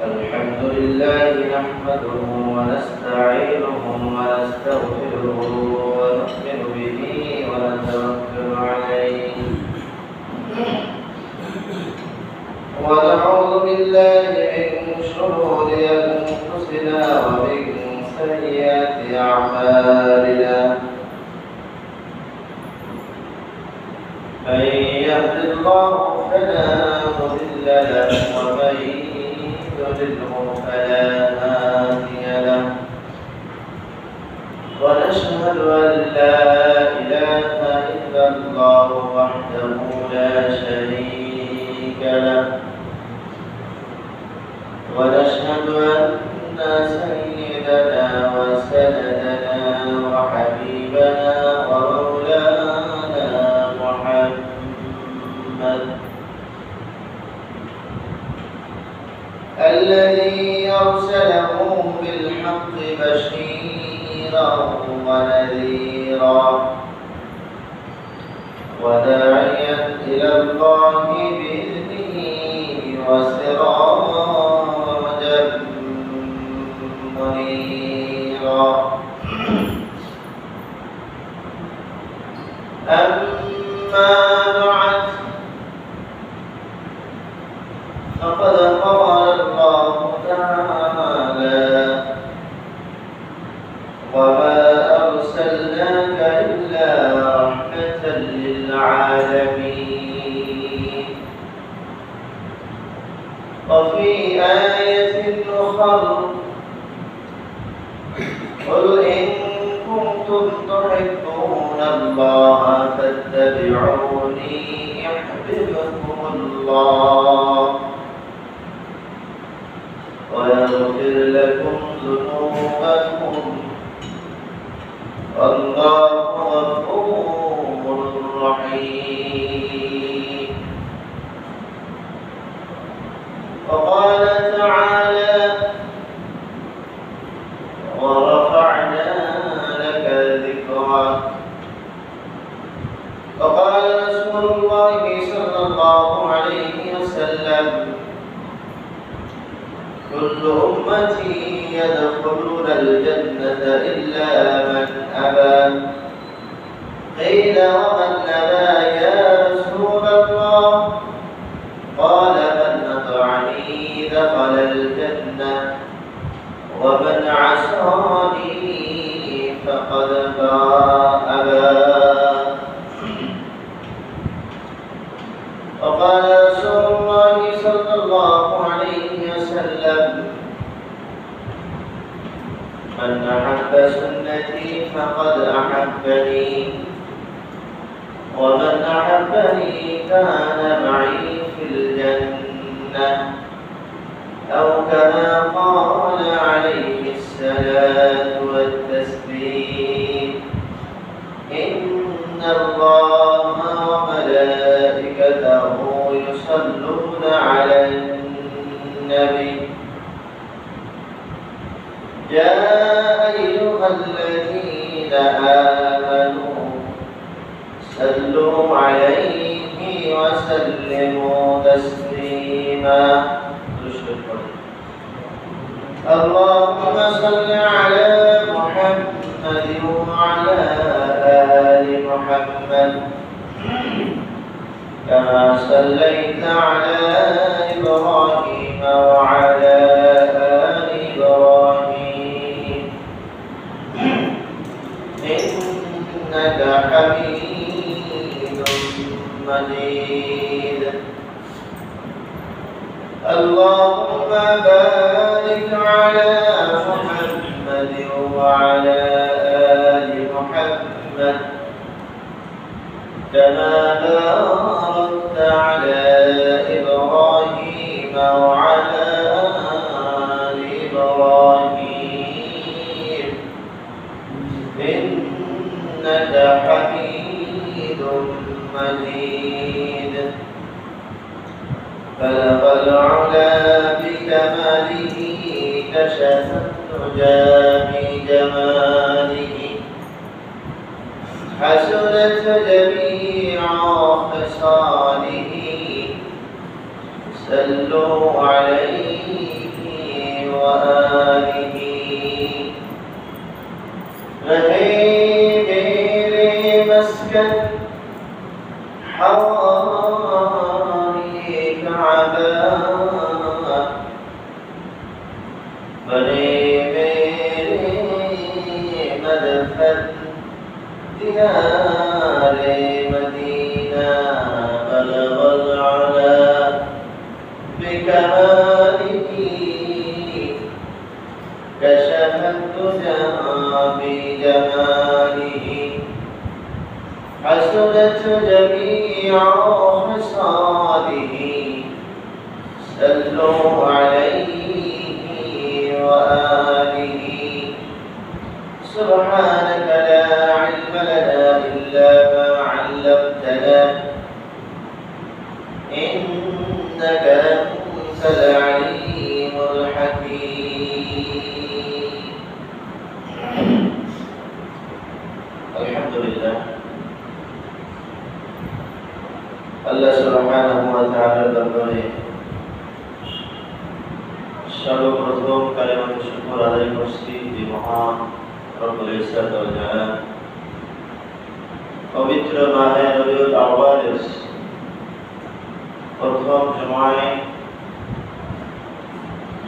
الحمد لله نحمده ونستعينه ونستغفره ونؤمن به ونتوكل عليه ونعوذ بالله من شرور أنفسنا ومن سيئات أعمالنا من يهد الله فلا مضل له ومن يضلله فلا هادي له ونشهد أن لا إله إلا الله وحده لا شريك له ونشهد أن سيدنا وسندنا وحبيبنا ومولانا محمد الذي أرسله بالحق بشيرا ونذيرا وداعيا إلى الله بإذنه وسراجا منيرا أما بعد فقد قال الله تعالى وما أرسلناك إلا رحمة للعالمين وفي آية أخرى قل إن كنتم تحبون الله فاتبعوني يحببكم الله ويغفر لكم ذنوبكم والله غفور رحيم وقال تعالى ورفعنا لك ذكرك وقال رسول الله صلى الله عليه وسلم كل أمتي يدخلون الجنة إلا من أبى قيل ومن أبى يا رسول الله قال من أطعني دخل الجنة ومن عصاني فقد أبى وقال رسول الله صلى الله عليه وسلم من أحب سنتي فقد أحبني ومن أحبني كان معي في الجنة أو كما قال عليه الصلاة والتسليم إن الله وملائكته يصلون على النبي يا أيها الذين آمنوا صلوا عليه وسلموا تسليما اللهم صل على محمد وعلى آل محمد كما صليت على إبراهيم وعلى آل إبراهيم إنك حميد مجيد اللهم بارك على محمد وعلى آل محمد كما باركت على إبراهيم وعلى آل إبراهيم إنك حميد مجيد بلغ العلا بكماله كشف الدجى بجماله حسنت جميع خصاله صلوا عليه وآله رہے میرے مسکن حوالی کعبہ بنے میرے مدفن دیار مدینہ بلغ العلا بکماله كشف الدجى بجماله حسنت جميع خصاله صلوا عليه وآله سبحانك لا علم لنا إلا ما علمتنا إنك أنت العليم الحكيم الحمد لله الله سبحانه وتعالى দরবারে সর্বপ্রথম কালেমাতে শুকর আদায় করছি যে মহান রব্বুল ইজ্জত ওয়াল জালাল পবিত্র মাহে রবিউল আউয়ালের প্রথম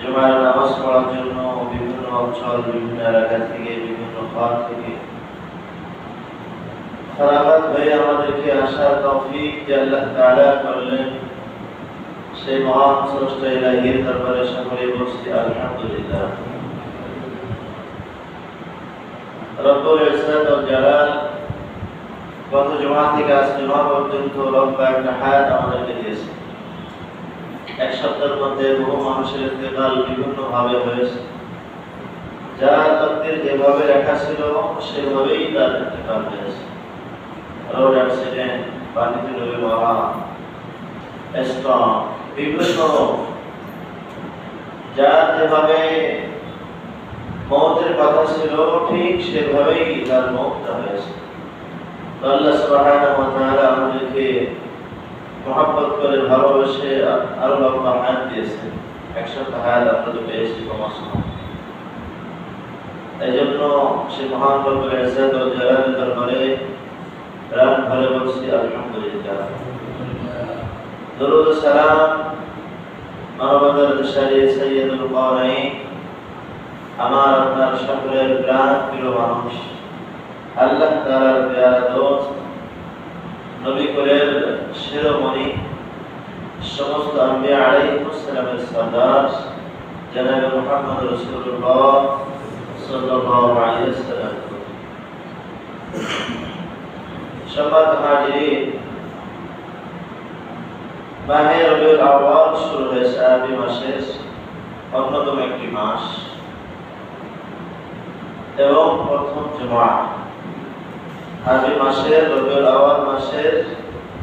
জুমার নামাজ পড়ার জন্য বিভিন্ন অঞ্চল বিভিন্ন এলাকা থেকে বিভিন্ন ঘর থেকে ফরাগাত হয়ে আমাদেরকে আসার তৌফিক যে আল্লাহ তাআলা করলেন সেই মহান স্রষ্টা ইলাহির দরবারে সকলে বলছি আলহামদুলিল্লাহ। রব্বুল ইজ্জত ওয়াল জালাল গত জুমা থেকে আজ জুমা পর্যন্ত লম্বা একটা হায়াত আমাদেরকে দিয়েছে। এক সপ্তাহের মধ্যে বহু মানুষের ইন্তেকাল বিভিন্ন ভাবে হয়েছে, যার তকদির যেভাবে লেখা ছিল সেভাবেই তার ইন্তেকাল হয়েছে। রোড অ্যাক্সিডেন্ট, পানিতে ডুবে মরা, স্ট্রোক, বিভিন্ন যার যেভাবে মওতের কথা ছিল ঠিক সেভাবেই তার মওতটা হয়েছে। আল্লাহ সুবহানাহু ওয়া তাআলা আমাদেরকে মহব্বত করে ভালোবেসে আরো লম্বা হায়াত দিয়েছেন। 100 হায়াত আমরা তো পেয়েছি কমাসম। এই জন্য সে মহান রব্বুল ইজ্জত ওয়াল জালালের দরবারে প্রাণ ভরে বলছি আলহামদুলিল্লাহ। দরুদ ও সালাম মানবতার দিশারি সাইয়্যিদুল কাওনাইন আমার আপনার সকলের প্রাণ প্রিয় মানুষ আল্লাহ তাআলার প্যারা দোস্ত নবী কুলের শিরোমণি সমস্ত আম্বিয়া আলাইহিস সালামের সরদার জনাব মুহাম্মদ রাসূলুল্লাহ সাল্লাল্লাহু আলাইহি ওয়াসাল্লাম। সম্মানিত হাজিরিন, মাহে রবিউল আউয়াল শুরু হয়েছে আরবি মাসের অন্যতম একটি মাস এবং প্রথম জুমা। আরবি মাসের রবিউল আউয়াল মাসের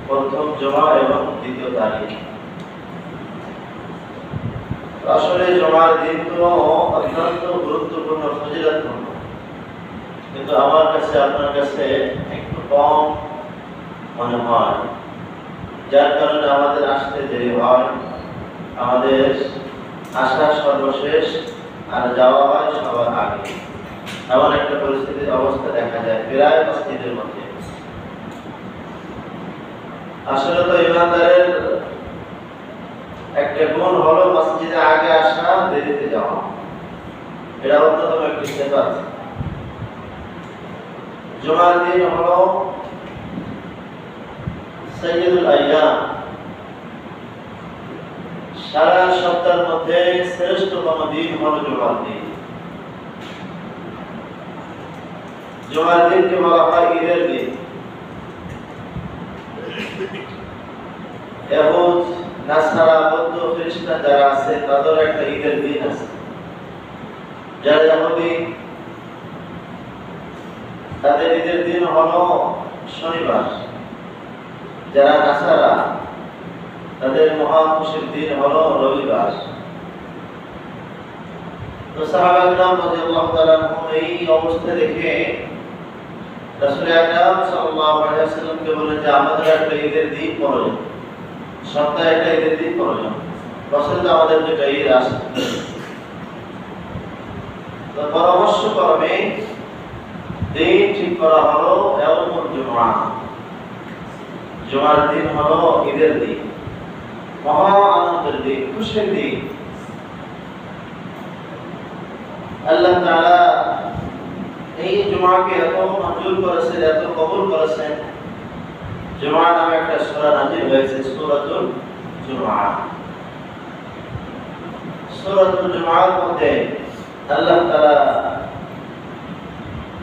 প্রথম জুমা এবং দ্বিতীয় তারিখ। আসলে জুমার দিন তো অত্যন্ত গুরুত্বপূর্ণ, ফজিলতপূর্ণ, কিন্তু আমার কাছে আপনার কাছে একটু কম মনে হয়, যার কারণে আমাদের আসতে দেরি হয়, আমাদের আসা সর্বশেষ আর যাওয়া হয় সবার আগে। এমন একটা পরিস্থিতির অবস্থা দেখা যায় প্রায় মসজিদের মধ্যে। আসলে তো ইমানদারের একটা গুণ হলো মসজিদে আগে আসা, দেরিতে যাওয়া। এটা অন্যতম একটি সিফাত। জুমার দিন হলো সাইয়্যিদুল আইয়াম, সারা সপ্তাহের মধ্যে শ্রেষ্ঠতম দিন হলো জুমার দিন। জুমার দিনকে বলা হয় ঈদের দিন। ইহুদ, নাসারা, বৌদ্ধ, খ্রিস্টান যারা আছে তাদের একটা ঈদের দিন আছে। যারা ইহুদি তাদের ঈদের দিন হলো শনিবার, যারা নাসারা তাদের মহা খুশির দিন হলো রবিবার। তো সাহাবায়ে কেরাম রাদিয়াল্লাহু তাআলা আনহুম এই অবস্থা দেখে রাসূল আকরাম সাল্লাল্লাহু আলাইহি ওয়াসাল্লামকে বলেন যে আমাদের একটা ঈদের দিন প্রয়োজন, সপ্তাহে একটা ঈদের দিন প্রয়োজন। বছরে তো আমাদের দুটো ঈদ আসে। তো পরামর্শ ক্রমে দিন ঠিক করা হলো ইয়াউমুল জুমআ। জুমার দিন হলো ঈদের দিন, মহা আনন্দের দিন, খুশির দিন। আল্লাহ তাআলা এই জুমাকে এত মঞ্জুর করেছেন, এত কবুল করেছেন। জুমা নামে একটা সূরা নাযিল হয়েছে, সূরাতুল জুমআ। সূরাতুল জুমআর মধ্যে আল্লাহ তাআলা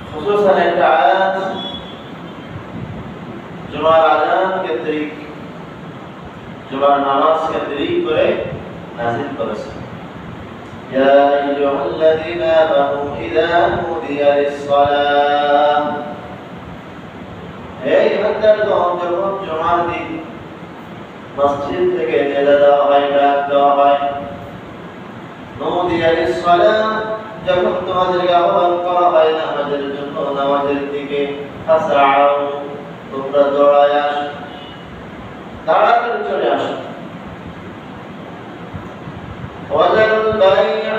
খুসুসান একটা আয়াত জুমার আযান কেন্দ্রিক, জুমার নামাজ কেন্দ্রিক করে নাযিল করেছেন। ইয়া আইয়ুহাল্লাযীনা আমানু ইযা নুদিয়া লিস-সালাহ, হে ইমানদারগণ, যখন জুমার দিন মসজিদ থেকে নেদা দেওয়া হয়, ডাক দেওয়া হয়, নুদিয়া লিস-সালাহ, যখন তোমাদেরকে আহ্বান করা হয় নামাজের জন্য, নামাজের দিকে, ফাসআউ, তোমরা দৌড়ায় আসো, তাড়াতাড়ি চলে আসো। ওয়াজারুল বাই'a,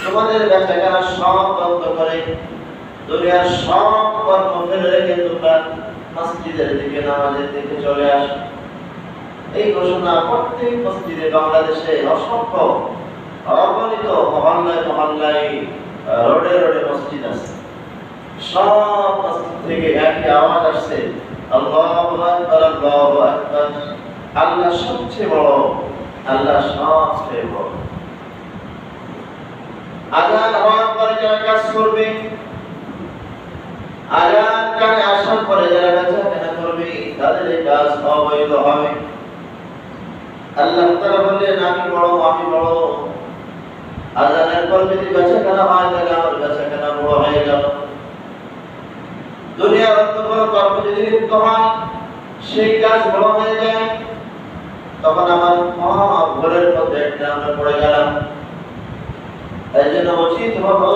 তোমাদের বেচাকেনা সব বন্ধ করে, দুনিয়ার সব কর্ম ফেলে রেখে তোমরা মসজিদের দিকে, নামাজের দিকে চলে আসো। এই ঘোষণা প্রত্যেক মসজিদে বাংলাদেশে অসংখ্য অগণিত মহল্লায় মহল্লায়, রোডে রোডে মসজিদ আছে। সব মসজিদ থেকে একই আওয়াজ আসছে, আল্লাহু আকবার, আল্লাহু আকবার। আল্লাহ সবচেয়ে বড়, আল্লাহ সবচেয়ে বড়। আযান হওয়ার পরে যারা কাজ করবে, আযান কানে আসার পরে যারা বেচাকেনা করবে, তাদের এই কাজ অবৈধ হবে। আল্লাহ তাআলা বললেন, আমি বড়, আমি বড়। আযানের পর যদি বেচাকেনা হয়, তাহলে আমার বেচাকেনা বড় হয়ে গেল। দুনিয়ার অন্য কোনো কর্ম যদি লিপ্ত হয়, সেই কাজ বড় হয়ে যায়, তখন আমার মহা ভুলের মধ্যে একটা আমরা পড়ে গেলাম। এই জন্য উচিত হলো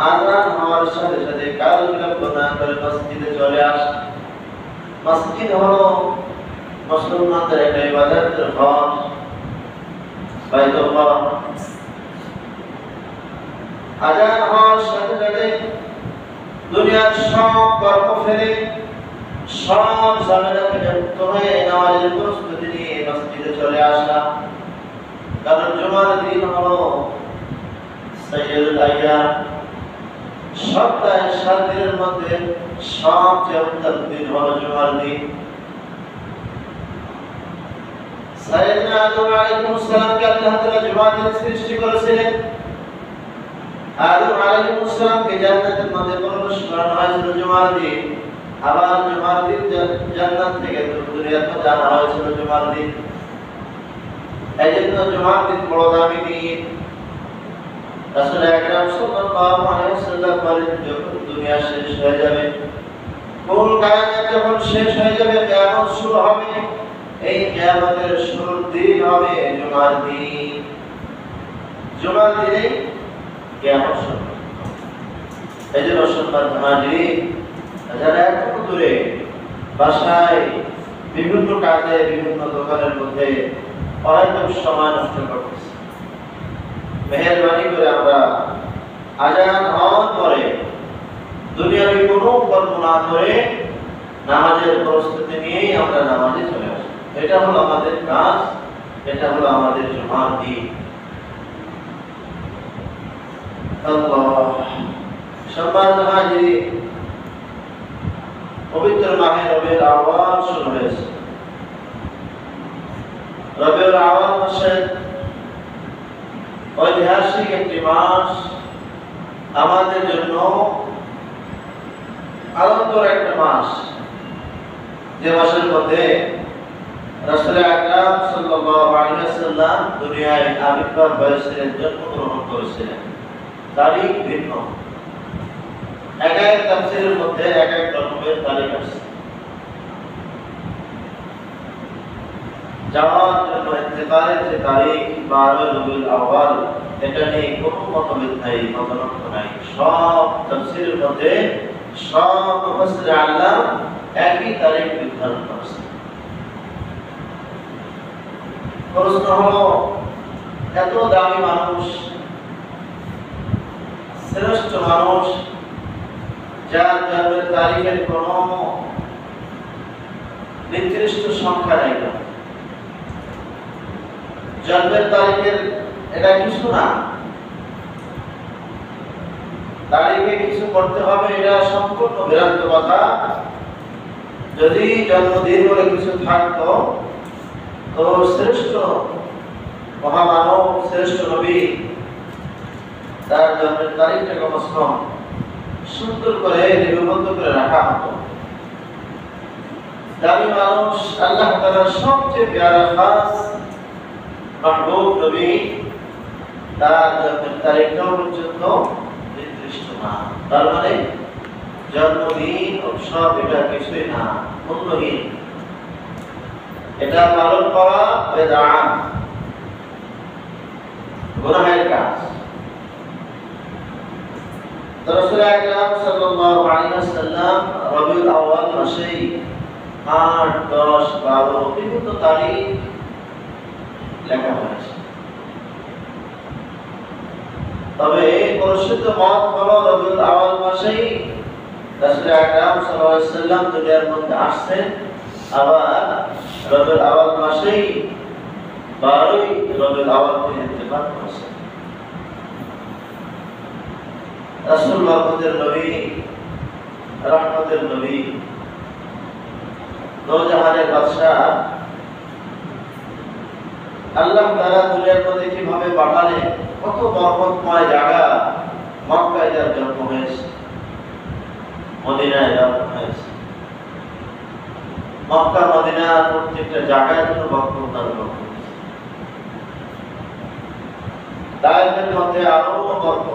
আযান হওয়ার সাথে সাথে কাল বিলম্ব না করে মসজিদে চলে আসা। মসজিদ হলো মুসলমানদের একটা ইবাদতের ঘর, বাইতুল্লাহ। আযান হওয়ার সাথে সাথে দুনিয়ার সব কর্ম ফেলে, সব ঝামেলা থেকে মুক্ত হয়ে নামাজের প্রস্তুতি নিয়ে মসজিদে চলে আসা। কারণ জুমার দিন হলো সাইয়্যিদুল আইয়াম, সপ্তাহে 7 দিনের মধ্যে সবচেয়ে উত্তম দিন হলো জুমার দিন। সাইয়্যিদনা আদম আলাইহিস সালামকে আল্লাহ তাআলা জুমার দিন সৃষ্টি করেছিলেন। আদম আলাইহিস সালামকে জান্নাতের মধ্যে প্রবেশ করানো হয়েছিল জুমার দিন। আবার জুমার দিন জান্নাত থেকে দুনিয়াতে আনা হয়েছিল জুমার দিন। এই জন্য জুমার দিন বড় দামি দিন। রাসূল আকরাম সাল্লাল্লাহু আলাইহি ওয়াসাল্লাম বলেন, যখন দুনিয়া শেষ হয়ে যাবে, কুল কায়নাত যখন শেষ হয়ে যাবে, কিয়ামত শুরু হবে, এই কিয়ামতের শুরুর দিন হবে জুমার দিন। জুমার দিনে কিয়ামত শুরু। এই জন্য সম্মানিত হাজিরিন, যারা এত দূরে বাসায় বিভিন্ন কাজে, বিভিন্ন দোকানের মধ্যে হয়তো সময় নষ্ট করতেছে, মেহেরবানি করে আমরা আযান হওয়ার পরে দুনিয়াবি কোনো কর্ম না করে নামাজের প্রস্তুতি নিয়েই আমরা নামাজে চলে আসি। এটা হলো আমাদের কাজ, এটা হলো আমাদের জুমার দিন। আল্লাহ, সম্মানিত হাজিরিন, পবিত্র মাহে রবিউল আউয়াল শুরু হয়েছে। রবিউল আউয়াল মাসে ঐতিহাসিক একটি মাস, আমাদের জন্য আনন্দের একটা মাস, যে মাসের মধ্যে রাসূল আকরাম সাল্লাল্লাহু আলাইহি ওয়াসাল্লাম দুনিয়ায় আবির্ভাব হয়েছিলেন, জন্মগ্রহণ করেছিলেন। তারিখ ভিন্ন, এক এক তাফসীরের মধ্যে এক এক রকমের তারিখ আছে। যাওয়ার জন্য ইন্তেকালের যে তারিখ 12 রবিউল আউয়াল, এটা নিয়ে কোনো মতভেদ নাই, মতানক্য নাই। সব তাফসীরের মধ্যে সব মুফাসসির আল্লাহ একই তারিখ নির্ধারণ করেছেন। প্রশ্ন হলো, এত দামি মানুষ, শ্রেষ্ঠ মানুষ, যার জন্মের তারিখের কোনো নির্দিষ্ট সংখ্যা নাই, জন্মের তারিখের এটা কিছু না, তারিখে কিছু করতে হবে এটা সম্পূর্ণ ভ্রান্ত কথা। যদি জন্মদিন বলে কিছু থাকতো তো শ্রেষ্ঠ মহামানব, শ্রেষ্ঠ নবী, তার জন্মের তারিখটাকে অবশ্য সুন্দর করে লিপিবদ্ধ করে রাখা হতো। দামি মানুষ, আল্লাহ তাআলার সবচেয়ে প্যারা খাস মাহবুব নবী, তার জন্মের তারিখটাও পর্যন্ত নির্দিষ্ট না। তার মানে জন্মদিন উৎসব এটা কিছুই না, মূল্যহীন। এটা পালন করা বেদাত, গুনাহের কাজ। রাসূল আকরাম সাল্লাল্লাহু আলাইহি ওয়াসাল্লাম রবিউল আউয়াল মাসে 8, 10, 12 বিভিন্ন তারিখ লেখা হয়েছে। তবে পরিশুদ্ধ মত হলো রবিউল আউয়াল মাসেই রাসূল আকরাম সাল্লাল্লাহু আলাইহি ওয়াসাল্লাম দুনিয়ার মধ্যে আসছেন। আবার রবিউল আউয়াল মাসেই 12ই রবিউল আউয়াল তিনি ইন্তেকাল করেছেন। রাসূল বরকতের নবী, রহমতের নবী, দোজাহানের বাদশা, আল্লাহ তাআলা দুনিয়ার মধ্যে কিভাবে পাঠালেন, কত বরকতময় জায়গা। মক্কায় যার জন্ম হয়েছে, মদিনায় জন্ম হয়েছে, মক্কা মদিনার প্রত্যেকটা জায়গায় যেন বরকত তার বরকত। তায়েফের মধ্যে আরো বরকত,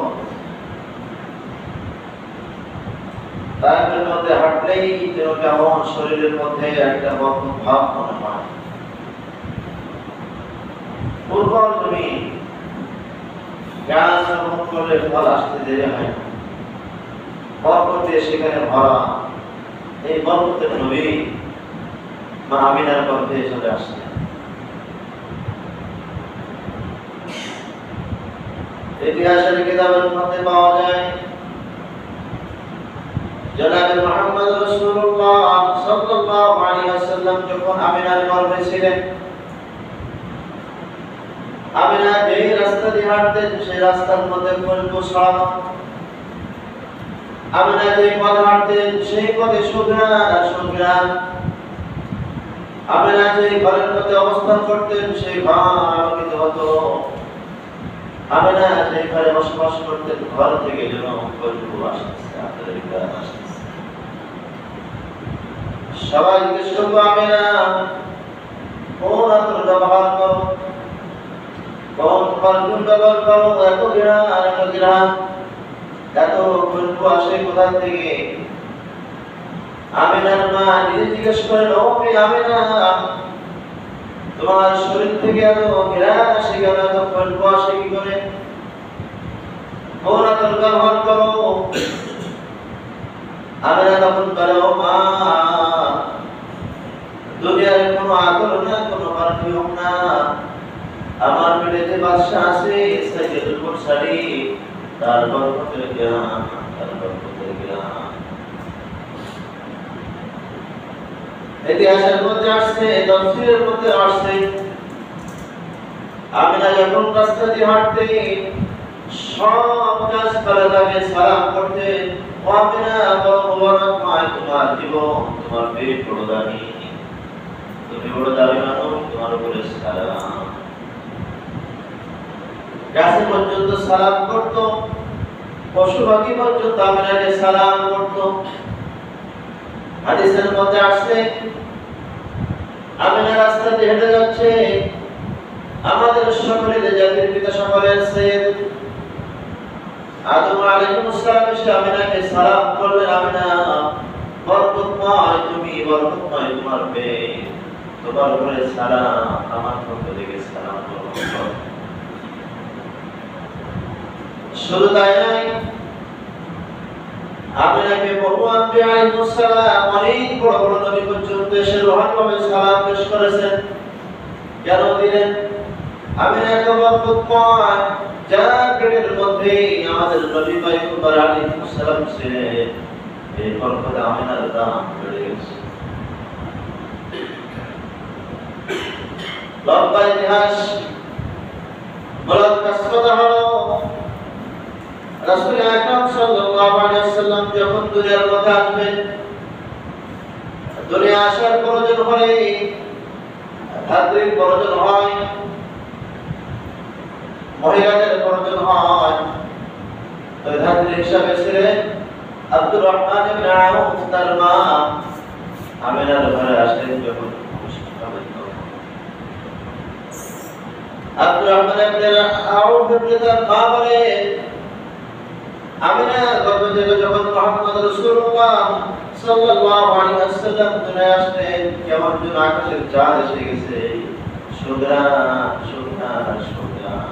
তায়েফের মধ্যে হাঁটলেই যেন কেমন শরীরের মধ্যে একটা বরকত ভাব মনে হয়। উর্বর জমি, গাছ রোপণ করলে ফল আসতে দেরি হয় না, বরকতে সেখানে ভরা। এই বরকতের নবী মা আমিনার গর্ভে চলে আসলেন। ইতিহাসের কিতাবের মধ্যে পাওয়া যায়, জনাবে মুহাম্মদ রাসূলুল্লাহ সাল্লাল্লাহু আলাইহি ওয়াসাল্লাম যখন আমিনার গর্ভে ছিলেন, আমিনা যেই রাস্তা দিয়ে হাঁটতেন সেই রাস্তার মধ্যে খুশবু ছড়ানো। আমিনা যেই পথে হাঁটতেন সেই পথে সুঘ্রাণ আর সুঘ্রাণ। আমিনা যেই ঘরের মধ্যে অবস্থান করতেন সেই ঘর আলোকিত হতো। আমিনা যেই ঘরে বসবাস করতেন ঘর থেকে যেন খুশবু আসতেছে, আপনাদের ঘরে আসতেছে। সবাই জিজ্ঞেস করতো, আমিনা কোন আতর ব্যবহার করো, কোন পারফিউম ব্যবহার করো, এত ঘৃণা, এত ঘৃণা, এত খুশবু আসে কোথা থেকে? আমিনার মা নিজে জিজ্ঞেস করেন, ও আমিনা, তোমার শরীর থেকে এত ঘৃণা আসে কেন, এত খুশবু আসে কি করে? কোন আতর ব্যবহার করো? আমিনা তখন বলে, ও মা, দুনিয়ার কোনো আতর না, কোনো পারফিউম না, আমার পেটে যে বাদশা আছে সাইয়েদুল মুরসালিন, তার বরকতের জ্ঞান, তার বরকতের জ্ঞান। ইতিহাসের মধ্যে আসছে, তাফসীরের মধ্যে আসছে, আমিনা যখন রাস্তা দিয়ে হাঁটতেন সব গাছপালা তাকে সালাম করতেন, ও আমিনা, বড় মোবারক মায় তোমার জীবন, তোমার পেট বড় দামি, তুমি বড় দামি মানুষ, তোমার উপরে সালাম। গাছে পর্যন্ত সালাম করত, পশু পাখি পর্যন্ত আমিনাকে সালাম করত। হাদিসের মধ্যে আসছে, আমিনা রাস্তা দিয়ে হেঁটে যাচ্ছে, আমাদের সকলের জাতির পিতা সকলের সৈয়দ আদম আলাইহিস সালাম এসে আমিনাকে সালাম করলেন, আমিনা বরকতময় তুমি, বরকতময় তোমার পেট, তোমার উপরে সালাম, আমার পক্ষ থেকে সালাম করো। শুধু তাই নয়, আমিনাকে বহু আম্বিয়া আলাইহিস সালাম, অনেক বড় বড় নবী পর্যন্ত এসে রোহানভাবে সালাম পেশ করেছেন। কেন দিলেন? আমিনা একটা বরকতময় যার পেটের মধ্যে আমাদের নবী পয়গম্বর আলাইহিস সালাম ছিলেন, এই বরকত আমিনার দাম বেড়ে গেছে। লম্বা ইতিহাস মূলত কথা হলো রাসূল আকরাম সাল্লাল্লাহু আলাইহি ওয়াসাল্লাম যখন দুনিয়ার মধ্যে আসবেন, দুনিয়া আসার প্রয়োজন হলে ধাত্রীর প্রয়োজন হয়, মহিলাদের প্রয়োজন হয়। তো ধাত্রী হিসাবে ছিলেন আব্দুর রহমান ইবনে আউফ, তার মা আমিনার ঘরে আসলেন যখন আব্দুর রহমান ইবনে আউফ তার মা বলেন, আমিনা গর্ভ থেকে যখন মুহাম্মদ রাসূলুল্লাহ সাল্লাল্লাহু আলাইহি ওয়াসাল্লাম দুনিয়ায় আসলেন, কেমন যেন আকাশের চাঁদ এসে গেছে, সুগ্রাণ সুগ্রাণ সুগ্রাণ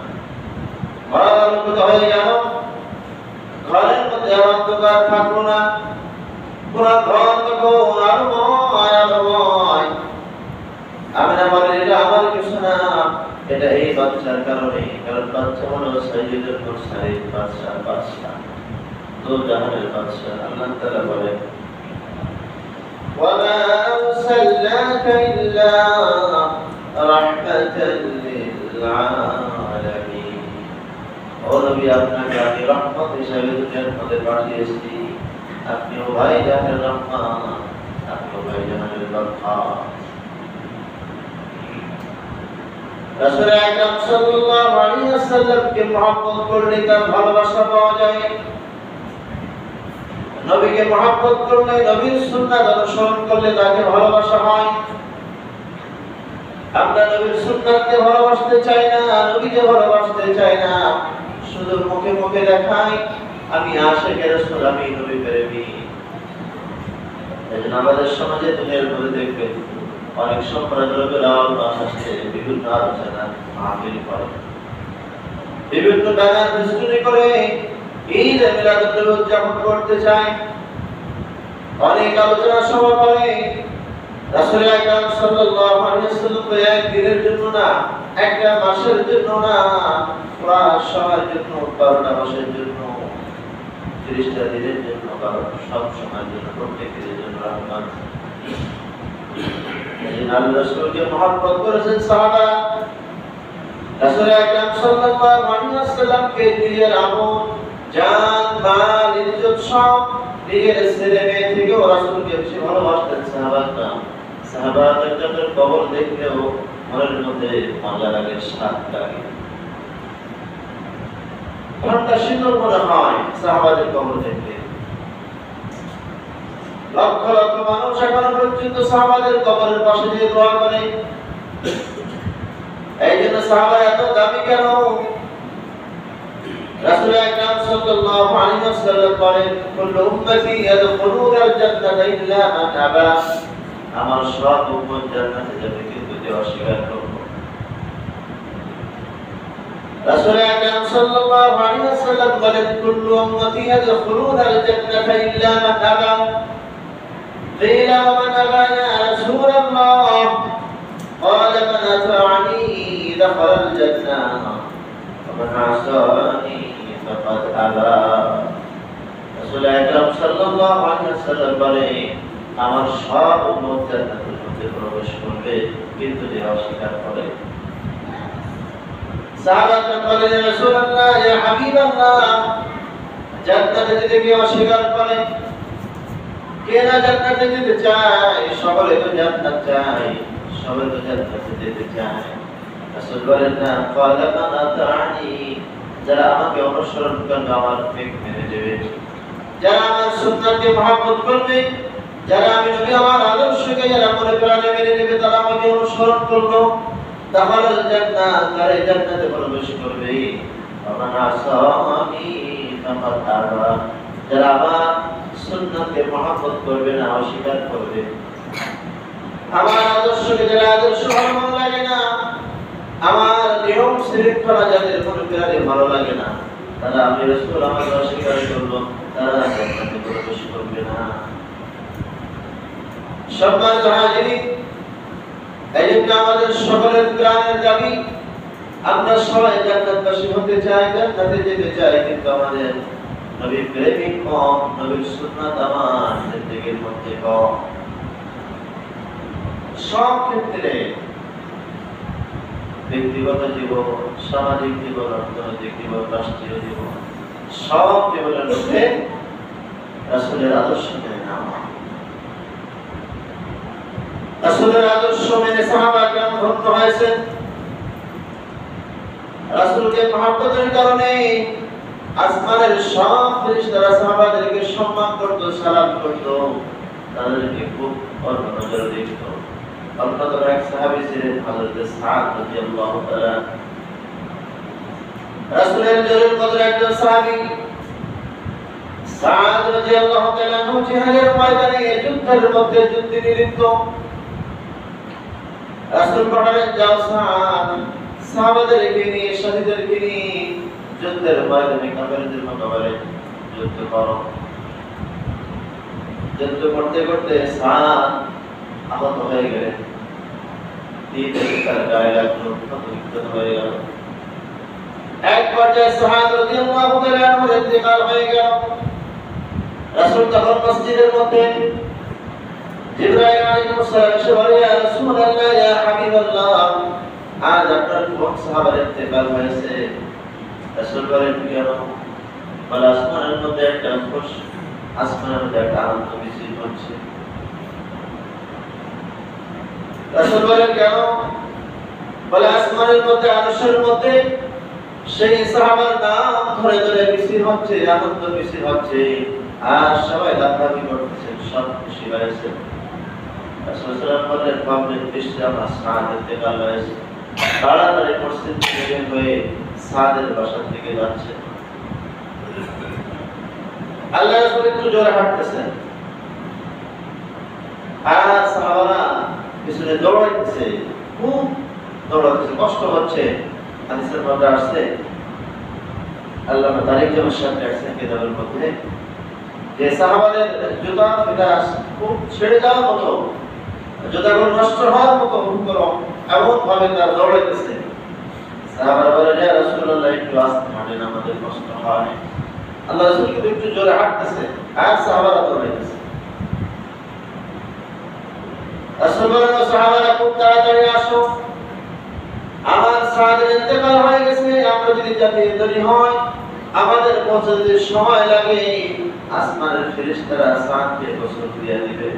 মনোমুগ্ধ হয়ে গেল। ঘরের মধ্যে অন্ধকার থাকলো না, পুরো ঘর তখন আলোময় আলোময়। আমিনা বলেন, এটা আমার কিছু না, এটা এই বাচ্চার কারণে, কারণ বাচ্চা হলো সাইয়্যিদুল মুরসালিন, বাদশা দো জাহানের বাদশা। আল্লাহ তাআলা বলেন, ওয়ামা আরসালনাকা ইল্লা রাহমাতাল লিল আলামিন। ও নবী, আপনাকে আমি রহমত হিসেবে দুনিয়ার মধ্যে পাঠিয়েছি। আপনি উভয় জাহানের রহমান, আপনি উভয় জাহানের রক্ষা। রাসূল আকরাম সাল্লাল্লাহু আলাইহি ওয়াসাল্লামকে মহব্বত করলে তার ভালোবাসা পাওয়া যায়। নবীকে মহব্বত করলে, নবীর সুন্নাত অনুসরণ করলে তাকে ভালোবাসা হয়। আমরা নবীর সুন্নাতকে ভালোবাসতে চাই না, নবীকে ভালোবাসতে চাই না, শুধু মুখে মুখে দেখাই আমি আশিকে রাসূল, আমি নবী প্রেমী। এজন্য আমাদের সমাজে দুনিয়ার মধ্যে দেখবেন অনেক সম্প্রদায়ের আসছে, বিভিন্ন আলোচনা মাহফিল করে, বিভিন্ন ব্যানার বেষ্টনী করে ঈদ মিলাদুল উদযাপন করতে চায়, অনেক আলোচনা সভা করে। রাসূল আকরাম সাল্লাল্লাহু আলাইহি ওয়াসাল্লাম এক দিনের জন্য না, একটা মাসের জন্য না, পুরো সময়ের জন্য, 12টা মাসের জন্য, 30টা দিনের জন্য, সব সময়ের জন্য, প্রত্যেক দিনের জন্য রহমত। আল্লাহ রাসূলকে মহব্বত করেছেন সাহাবা। রাসূল আকরাম সাল্লাল্লাহু আলাইহি ওয়াসাল্লামকে নিজের আমল, জান, মাল, ইজ্জত সব, নিজের ছেলে মেয়ে থেকেও রাসূলকে বেশি ভালোবাসতেন সাহাবারা। সাহাবাদের কবর দেখলেও মনের মধ্যে মজা লাগে, স্বাদ লাগে, মনটা শীতল মনে হয় সাহাবাদের কবর দেখলে। লক্ষ লক্ষ মানুষ এখনো পর্যন্ত সাহাবাদের কবরের পাশে গিয়ে দোয়া করে। এই জন্য সাহাবা এত দামি কেন? রাসূল আকরাম সাল্লাল্লাহু আলাইহি ওয়াসাল্লাম বলেন, কুল্লু উম্মতি ইয়াদখুলুনাল জান্নাতা ইল্লা মান আবা। আমার সব উম্মত জান্নাতে যাবে, কিন্তু যে অস্বীকার করবে। রাসূল আকরাম সাল্লাল্লাহু আলাইহি ওয়াসাল্লাম বলেন, কুল্লু উম্মতি ইয়াদখুলুনাল জান্নাতা ইল্লা মান আবা। قيل ومن أبى يا رسول الله؟ قال من أطاعني دخل الجنة ومن عصاني فقد أبى। রাসূল আকরাম সাল্লাল্লাহু আলাইহি ওয়াসাল্লাম বলেন, আমার সব উম্মত জান্নাতের মধ্যে প্রবেশ করবে, কিন্তু যে অস্বীকার করে। সাহাবারা বলেন, ইয়া রাসূলুল্লাহ, ইয়া হাবিবাল্লাহ, জান্নাতে যেতে গিয়ে অস্বীকার করে, কে না জান্নাতে যেতে চায়? সকলে তো জান্নাত চায়, সবাই তো জান্নাতে যেতে চায়। রাসূল বলেন না, ক্বালা মান আতানি, যারা আমাকে অনুসরণ করবে, আমার পেট মেনে নেবে, যারা আমার সুন্নাতকে মহব্বত করবে, যারা আমি নবী আমার আদর্শকে যারা মনে প্রাণে মেনে নেবে, তারা আমাকে অনুসরণ করলো, তাহলে জান্নাত, তারা জান্নাতে প্রবেশ করবে। ওমান আসানি ফাকাদ আবা, যারা আমার সুন্নাতকে মহব্বত করবে না, অস্বীকার করবে, আমার আদর্শকে যারা আদর্শ ভালো লাগে না, আমার নিয়ম শৃঙ্খলা যাদের মনে প্রাণে ভালো লাগে না, তারা আমি রাসূল আমাকে অস্বীকার করলো, তারা জান্নাতে প্রবেশ করবে না। সম্মানিত হাজিরিন, এই জন্য আমাদের সকলের প্রাণের দাবি আমরা সবাই জান্নাতবাসী হতে চাই, জান্নাতে যেতে চাই, কিন্তু আমাদের নবী প্রেমিক কম, নবীর সুন্নাত আমার জিন্দেগির মধ্যে কম। সব ক্ষেত্রে ব্যক্তিগত জীবন, সামাজিক জীবন, অর্থনৈতিক জীবন, রাষ্ট্রীয় জীবন, সব জীবনের মধ্যে রাসূলের আদর্শ মেনে নেওয়া। রাসূলের আদর্শ মেনে সাহাবা کرام ধন্য হয়েছেন। রাসূলকে মহব্বতের কারণে আসমানের সব ফেরেশতারা সাহাবাদেরকে সম্মান করত, সালাম করত, তাদেরকে খুব নজরে দেখত। অন্যতম এক সাহাবী ছিলেন হযরত সাদ রাদিয়াল্লাহু তাআলা। রাসূলের জরুর কদর একজন সাহাবী সাদ রাদিয়াল্লাহু তাআলা জিহাদের ময়দানে যুদ্ধের মধ্যে যুদ্ধে নিলিপ্ত। রাসূল পাঠালেন, যাও সাদ, সাহাবাদেরকে নিয়ে, শহীদদেরকে নিয়ে যুদ্ধের ময়দানে কাফেরদের মোকাবেলায় যুদ্ধ করো। যুদ্ধ করতে করতে সাদ আহত হয়ে গেলেন, তার গায়ে লাগলো, ক্ষতবিক্ষত হয়ে গেল। এক পর্যায়ে সাদ রাদিয়াল্লাহু তাআলা আনহুর ইন্তেকাল হয়ে গেল। রাসূল তখন মসজিদের মধ্যে, জিবরাইল আলাইহিস সালাম এসে বলে, ইয়া রাসূলুল্লাহ, ইয়া হাবিবাল্লাহ, আজ আপনার কোন সাহাবার ইন্তেকাল হয়েছে? রাসূল বলেন, কেন? বলে, আসমানের মধ্যে একটা খুশ, আসমানের মধ্যে একটা আনন্দ মিছিল হচ্ছে। রাসূল বলেন, কেন? বলে, আসমানের মধ্যে, আরশের মধ্যে সেই সাহাবার নাম ধরে ধরে মিছিল হচ্ছে, আনন্দ মিছিল হচ্ছে, আর সবাই লাফালাফি করতেছেন, সব খুশি হয়েছে। রাসূল সাল্লাল্লাহু আলাইহি ওয়াসাল্লাম বলেন, ভাবলেন, নিশ্চয়ই আমার সাদ ইন্তেকাল হয়েছে। তাড়াতাড়ি মসজিদ থেকে হয়ে সাদের বাসার দিকে যাচ্ছে। আল্লাহ রাসূল একটু জোরে হাঁটতেছেন, আর সাহাবারা পিছনে দৌড়াইতেছে, খুব দৌড়াইতেছে, কষ্ট হচ্ছে। হাদিসের মধ্যে আসছে, আল্লামা তারিক জামাল সাহেব লেখছেন কিতাবের মধ্যে, যে সাহাবাদের জুতা ফিতা খুব ছেড়ে যাওয়ার মতো, জুতাগুলো নষ্ট হওয়ার মতো এমন ভাবে তারা দৌড়াইতেছে। সাহাবারা বলেন, ইয়া রাসূলুল্লাহ, একটু আস্তে হাঁটেন, আমাদের কষ্ট হয়। আল্লাহ রাসূল কিন্তু একটু জোরে হাঁটতেছে, আর সাহাবারা দৌড়াইতেছে। রাসূল বলেন, সাহাবারা খুব তাড়াতাড়ি আসো, আমার সাদের ইন্তেকাল হয়ে গেছে। আমরা যদি জাতির ধনী হয়, আমাদের পৌঁছাতে যদি সময় লাগে, আসমানের ফেরেশতারা সাদকে গোসল দিয়ে দিবে,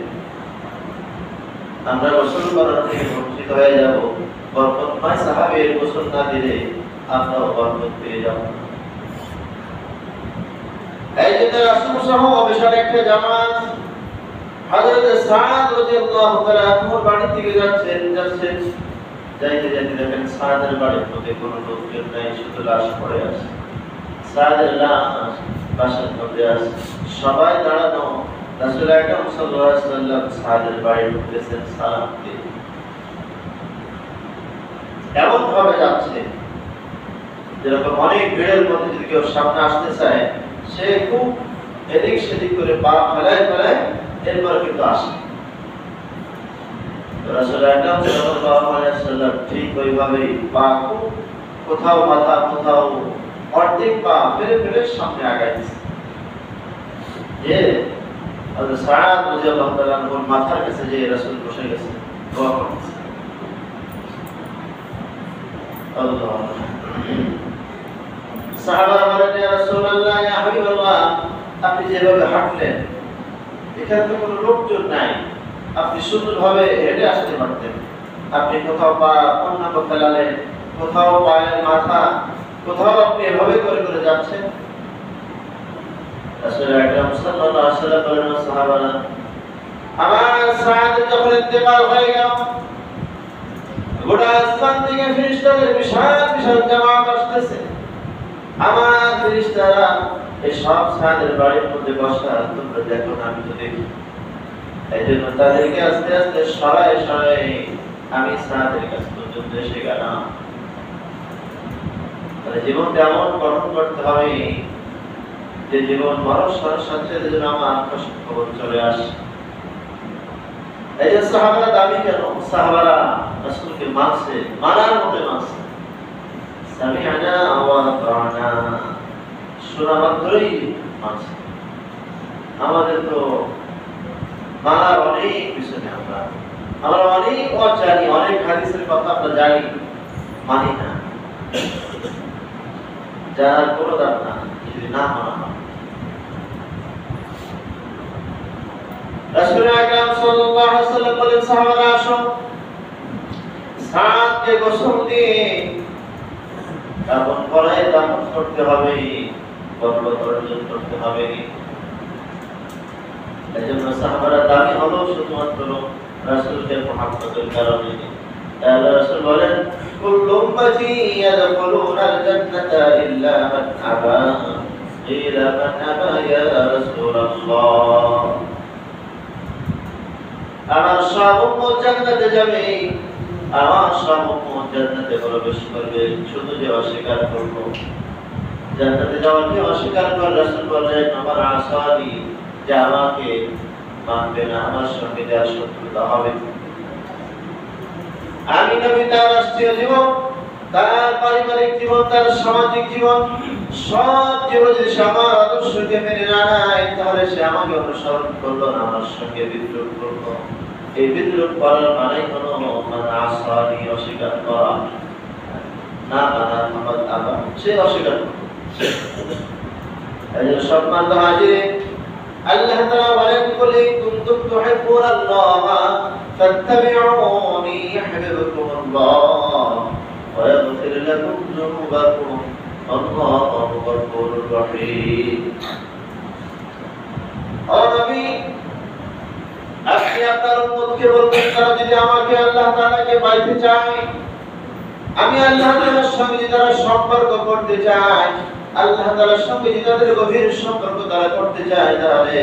আমরা গোসল করার থেকে বঞ্চিত হয়ে যাব। বরকতময় সাহাবীর গোসল না দিলে আমরাও বরকত পেয়ে যাব। এই যে রাসূল সহ বিশাল একটা জামাত হযরত সাদ রাদিয়াল্লাহু তাআলা আনহুর বাড়ি থেকে যাচ্ছেন। যাইতে যাইতে দেখেন সাদের বাড়ির মধ্যে কোনো লোকজন নাই, শুধু লাশ পড়ে আছে। সাদের লাশ বাসার মধ্যে আছে, সবাই দাঁড়ানো। রাসূল আকরাম সাল্লাল্লাহু আলাইহি ওয়াসাল্লাম সাদের বাড়ি ঢুকতেছেন সালাম দিয়ে, এমন ভাবে যাচ্ছে যেরকম অনেক ভিড়ের মধ্যে যদি কেউ সামনে আসতে চায়, সে খুব এদিক সেদিক করে পা ফেলায় ফেলায় এরপর কিন্তু আসে। রাসূল আকরাম সাল্লাল্লাহু আলাইহি ওয়াসাল্লাম ঠিক ওইভাবেই পা কোথাও মাথা, কোথাও অর্ধেক পা ফেলে ফেলে সামনে আগাইছে। যে হযরত সাদ রাদিয়াল্লাহু তাআলা ওর মাথার কাছে যে রাসূল বসে গেছে, দোয়া করতেছে। আল্লাহ, সাহাবারা বলেন, ইয়া রাসূলুল্লাহ, ইয়া হাবিবাল্লাহ, আপনি যেভাবে হাঁটলেন, এখানে তো কোনো লোকজন নাই, আপনি সুন্দরভাবে হেঁটে আসতে পারতেন। আপনি কোথাও পা অন্যান্য ফেলালেন, কোথাও পায়ের মাথা, কোথাও আপনি এভাবে করে করে যাচ্ছেন। রাসূল আকরাম সাল্লাল্লাহু আলাইহি ওয়াসাল্লাম বলেন, সাহাবারা, আমার সাদ যখন ইন্তেকাল হয়ে গেল, গোটা আসমান থেকে ফেরেশতাদের বিশাল বিশাল জামাত আসতেছে। আমার ফেরেশতারা এই সব সাদের বাড়ির মধ্যে বসা, তোমরা দেখো না, আমি তো দেখি। এই জন্য তাদেরকে আস্তে আস্তে সরাই সরাই আমি সাদের কাছে পর্যন্ত এসে গেলাম। তাহলে জীবনটা এমন গঠন করতে হবে যে জীবন মরার সাথে সাথে যেন আমার খবর চলে আসে। এই যে সাহাবারা দাবি কেন? সাহাবারা রাসূলকে মানছে, মানার মতো মানছে। সামি'না ওয়া আতা'না, শোনা মাত্রই মানছে। আমাদের তো মানার অনেক পিছনে আমরা অনেক জানি, অনেক হাদিসের কথা আমরা জানি, মানি না। জানার কোনো দাম না যদি না মানা হয়। রাসূল আকরাম সাল্লাল্লাহু আলাইহি ওয়াসাল্লাম বলেন, সাহাবারা আসো, সাদকে গোসল দিয়ে কাফন পরায় দাফন করতে হবে, কবর অর্জন করতে হবে। এজন্য সাহাবারা দাবি হলো শুধুমাত্র রাসূলকে মুহাব্বতের কারণে। আল্লাহ রাসূল বলেন, কুল্লু উম্মতি ইয়াদখুলুনাল জান্নাতা ইল্লা মান আবা, ইলা মান আবা ইয়া রাসূলুল্লাহ। আমার সব উম্মত জান্নাতে যাবে, আমার সব উম্মত জান্নাতে প্রবেশ করবে, শুধু যে অস্বীকার করলো। জান্নাতে যাওয়াকে অস্বীকার করে রাসূল বলেন, আমার আসাদি, যে আমাকে মানবে না, আমার সঙ্গে যার শত্রুতা হবে। আমি নবী তার রাষ্ট্রীয় জীবন, তার পারিবারিক জীবন, তার সামাজিক জীবন, সব জীবন যদি সে আমার আদর্শকে মেনে না নেয়, তাহলে সে আমাকে অনুসরণ করলো না, আমার সঙ্গে বিদ্রোহ করলো। এই বিদ্রোহ করার মানেই হলো মানে আসাদি, অস্বীকার করা, না মানা মোহাম্মদ আবা, সে অস্বীকার করলো। এই যে সম্মানিত হাজির, আল্লাহ তাআলা বলেন, কুল কুনতুম তুহিব্বুনাল্লাহ ফাত্তাবিউনি ইউহিব্বুকুমুল্লাহ ওয়া ইয়াগফির লাকুম যুনুবাকুম আল্লাহু গফুরুর রহিম। ও নবী, আপনি আপনার উম্মতকে বলবেন, তারা যদি আমাকে আল্লাহ তাআলাকে পাইতে চায়, আমি আল্লাহ তাআলার সঙ্গে যদি তারা সম্পর্ক করতে চায়, আল্লাহ তাআলার সঙ্গে যদি তাদের গভীর সম্পর্ক তারা করতে চায়, তাহলে